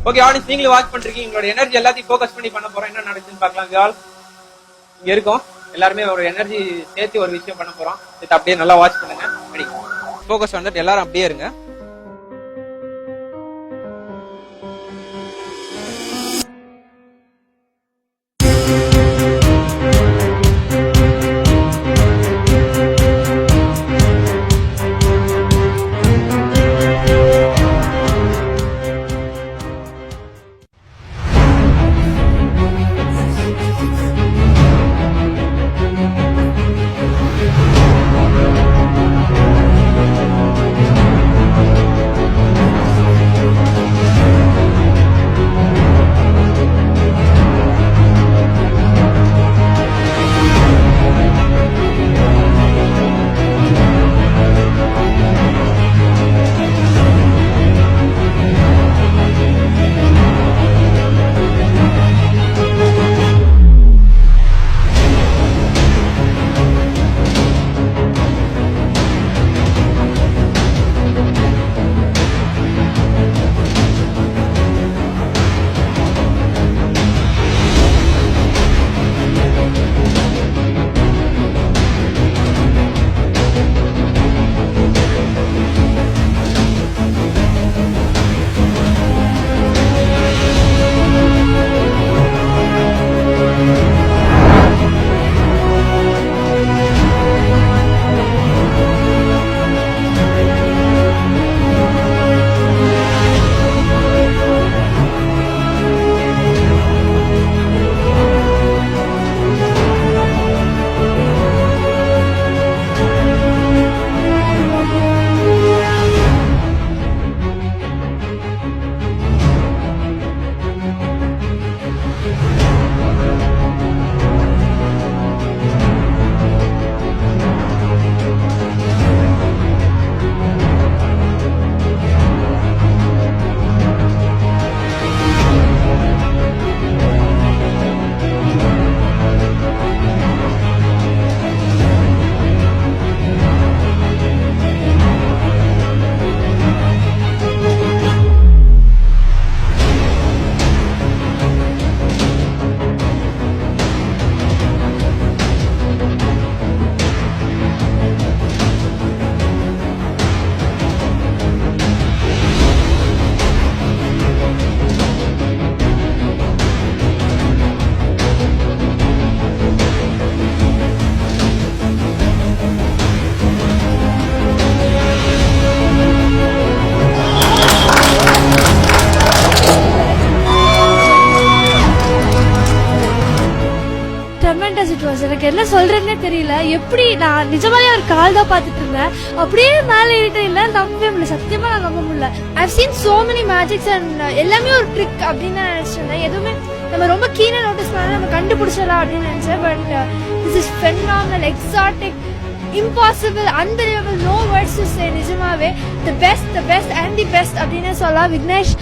Okay audience, நீங்களும் watch பண்றீங்க. எங்களோட எனர்ஜி எல்லாத்தையும் ஃபோக்கஸ் பண்ணி பண்ண போறோம். என்ன நடக்குதுன்னு பார்க்கலாம். இங்க இருக்கோம் எல்லாருமே ஒரு எனர்ஜி சேர்த்து ஒரு விஷயம் பண்ண போறோம். இது அப்படியே நல்லா வாட்ச் பண்ணுங்க. ரெடி, ஃபோக்கஸ் வந்துட்டு எல்லாரும் அப்படியே இருங்க. எனக்கு என்ன சொல்றேன்னே தெரியல. எப்படி நான் நிஜமாலே ஒரு கால் தான் பாத்துட்டு இருந்தேன், அப்படியே மேல ஏறிட்டு இல்ல, நம்பவே முடியல. சத்தியமா நான் நம்ப முடியல. I've seen so many magics and எல்லாமே ஒரு ட்ரிக் அப்படின்னு நினைச்சிருந்தேன். எதுவுமே நம்ம ரொம்ப கீனா நோட்டீஸ் பண்ணா நம்ம கண்டுபிடிச்சலாம் அப்படின்னு நினைச்சேன். But this is phenomenal, exotic, impossible, unbelievable, no words to say. நிஜமாவே the best and the best அப்படின்னு சொல்லலாம். விக்னேஷ்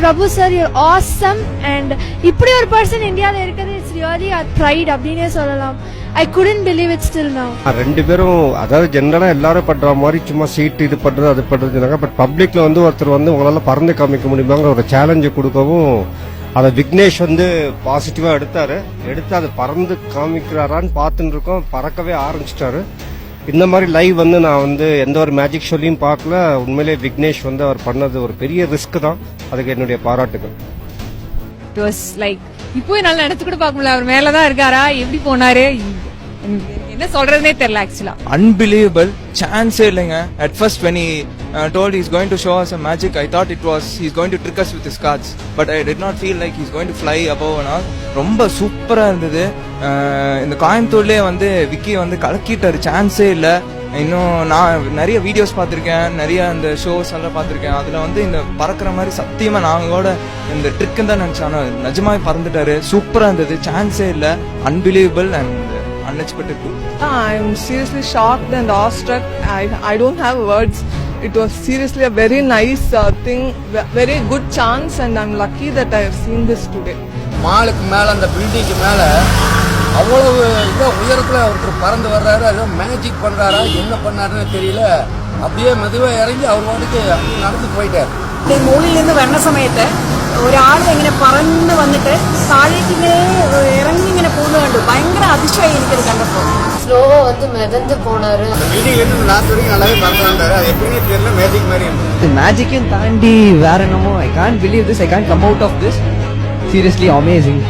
பிரபு சார், you're awesome. and இப்படி ஒரு பர்சன் இந்தியாவில் இருக்கிறது இட்ஸ் ரியலி a pride அப்படின்னே சொல்லலாம். I couldn't believe it still now. ரெண்டு பேரும் அதாவது ஜெனரலா எல்லாரும் பண்ற மாதிரி சும்மா சீட் இது பண்றது அது பண்றதுனாங்க. பட் பப்ளிக்ல வந்து ஒருத்தர் வந்து உங்களால பறந்து காமிக்க முடியுமாங்கிற ஒரு சேலஞ்சு கொடுக்கவும் அதை விக்னேஷ் வந்து பாசிட்டிவா எடுத்து அதை பறந்து காமிக்கிறாரான்னு பார்த்துட்டு இருக்கோம். பறக்கவே ஆரம்பிச்சிட்டாரு. இந்த மாதிரி லைவ் வந்து நான் வந்து எந்த ஒரு மேஜிக் ஷோலையும் பார்க்கல. உண்மையிலே விக்னேஷ் வந்து அவர் பண்ணது ஒரு பெரிய ரிஸ்க் தான். அதுக்கு என்னுடைய பாராட்டுகள். இட் வாஸ் லைக் இப்போ என்னால நினைச்சு கூட பார்க்க முடியல. அவர் மேலதான் இருக்காரா, எப்படி போனாரு, என்ன சொல்றதுனே தெரியல. ஆக்சுவலா unbelievable, சான்ஸே இல்லைங்க. at first when he told he's going to show us a magic, I thought it was he's going to trick us with his cards, but I did not feel like he's going to fly above and all. ரொம்ப சூப்பரா இருந்தது. இந்த கோயம்புத்தூர்லயே வந்து விக்கி வந்து கலக்கிட்டாரு, சான்ஸே இல்ல. இன்னும் நான் நிறைய வீடியோஸ் பார்த்திருக்கேன், நிறைய அந்த ஷோஸ் எல்லாம் பார்த்திருக்கேன். அதுல வந்து இந்த பறக்கிற மாதிரி சத்தியமா நாங்க கூட இந்த ட்ரிக்குன்னு தான் நினைச்சேன். ஆனா நிஜமாவே பறந்துட்டாரு, சூப்பரா இருந்தது, சான்ஸே இல்ல. Unbelievable and unexpected too. I am seriously shocked and awestruck. I don't have words. It was seriously a very nice thing, very good chance, and I'm lucky that I have seen this today. மாலுக்கு மேல அந்த பில்டிங்க்கு மேல அவ்வளவு உயரத்துல ஒருத்தர் பறந்து வர்றாரு. ஏதோ மேஜிக் பண்றாரா என்ன பண்ணாருன்னு தெரியல. அப்படியே மெதுவா இறங்கி அவர் வாட்டுக்கு நடந்து போயிட்டார். மூலையிலேருந்து வர்ற சமயத்தை ഒരാൾ ഇങ്ങനെ പറന്ന് വന്നിട്ട് താഴേക്ക് ഇങ്ങനെ ഇറങ്ങി ഇങ്ങനെ പോകുന്നത് കണ്ടു. ഭയങ്കര അതിശയമായി എനിക്കത് കണ്ടപ്പോൾ. ஸ்லோவா வந்து மிதந்து போனாரு. லாஸ்ட் வரைக்கும் நல்லாவே பறந்துறாரு. அது எப்படின்னு தெரியல, மேஜிக் மாதிரி இருந்தது. மேஜிக்கையும் தாண்டி வேற என்னமோ I can't believe this, I can't come out of this. Seriously amazing.